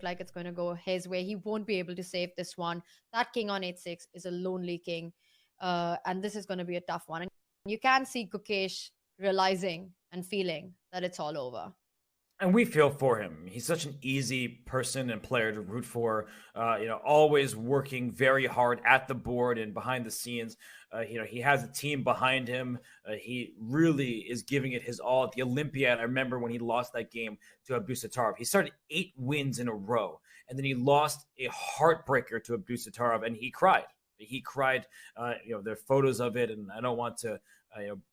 like it's going to go his way. He won't be able to save this one. That king on 8-6 is a lonely king. And this is going to be a tough one. And you can see Gukesh realizing and feeling that it's all over. And we feel for him. He's such an easy person and player to root for. Always working very hard at the board and behind the scenes. He has a team behind him. He really is giving it his all. At the Olympiad, I remember when he lost that game to Abdusattorov. He started 8 wins in a row, and then he lost a heartbreaker to Abdusattorov, and he cried. He cried. There are photos of it, and I don't want to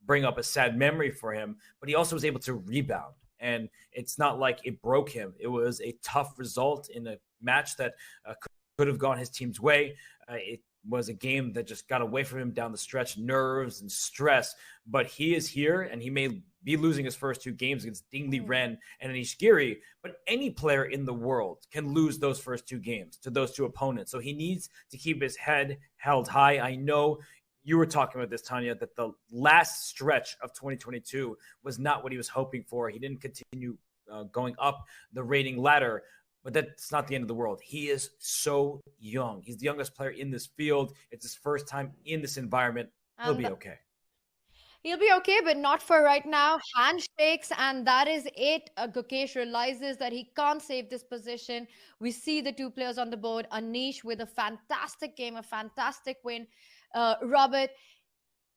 bring up a sad memory for him, but he also was able to rebound. And it's not like it broke him. It was a tough result in a match that could have gone his team's way. It was a game that just got away from him down the stretch, nerves and stress. But he is here, and he may be losing his first 2 games against Ding Liren and Anish Giri. But any player in the world can lose those first 2 games to those 2 opponents. So he needs to keep his head held high. I know you were talking about this, Tanya, that the last stretch of 2022 was not what he was hoping for. He didn't continue going up the rating ladder, but that's not the end of the world. He is so young. He's the youngest player in this field. It's his first time in this environment. He'll be okay. He'll be okay, but not for right now. Handshakes, and that is it. Gukesh realizes that he can't save this position. We see the 2 players on the board. Anish with a fantastic game, a fantastic win. Robert,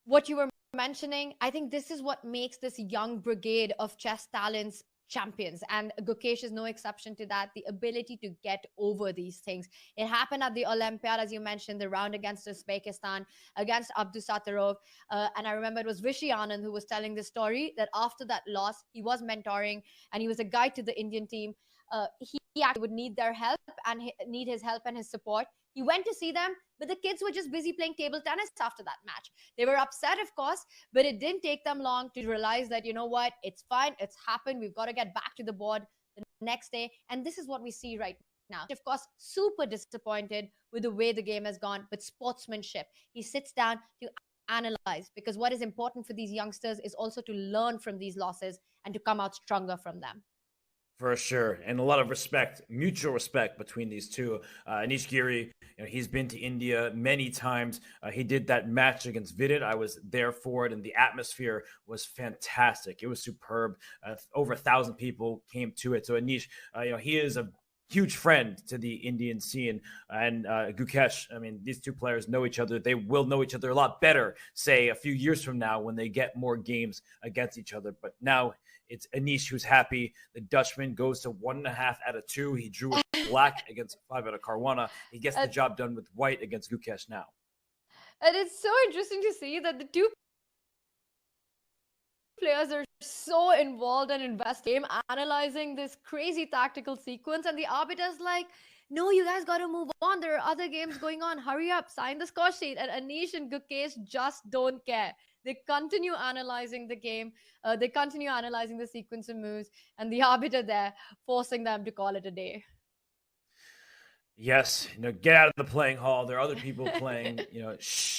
what you were mentioning, I think this is what makes this young brigade of chess talents champions, and Gukesh is no exception to that. The ability to get over these things. It happened at the Olympiad, as you mentioned, the round against Uzbekistan, against Abdusattorov, and I remember it was Vishy Anand who was telling the story that after that loss, he was mentoring and he was a guide to the Indian team. He actually would need their help and need his help and his support. He went to see them, but the kids were just busy playing table tennis after that match. They were upset, of course, but it didn't take them long to realize that, you know what, it's fine, it's happened, we've got to get back to the board the next day. And this is what we see right now. Of course, super disappointed with the way the game has gone, but sportsmanship. He sits down to analyze, because what is important for these youngsters is also to learn from these losses and to come out stronger from them. For sure. And a lot of respect, mutual respect between these two. Anish Giri, he's been to India many times. He did that match against Vidit. I was there for it, and the atmosphere was fantastic. It was superb. Over 1,000 people came to it. So Anish, he is a huge friend to the Indian scene. And Gukesh, I mean, these 2 players know each other. They will know each other a lot better, say, a few years from now when they get more games against each other. But now it's Anish who's happy. The Dutchman goes to 1.5 out of 2. He drew with black against 5 out of Caruana. He gets the job done with white against Gukesh now. And it's so interesting to see that the 2 players are so involved and invested in analyzing this crazy tactical sequence, and the arbiter's like, no, you guys got to move on. There are other games going on. Hurry up, sign the score sheet. And Anish and Gukesh just don't care. They continue analyzing the game. They continue analyzing the sequence of moves, and the arbiter there forcing them to call it a day. Yes, get out of the playing hall. There are other people playing. Shh.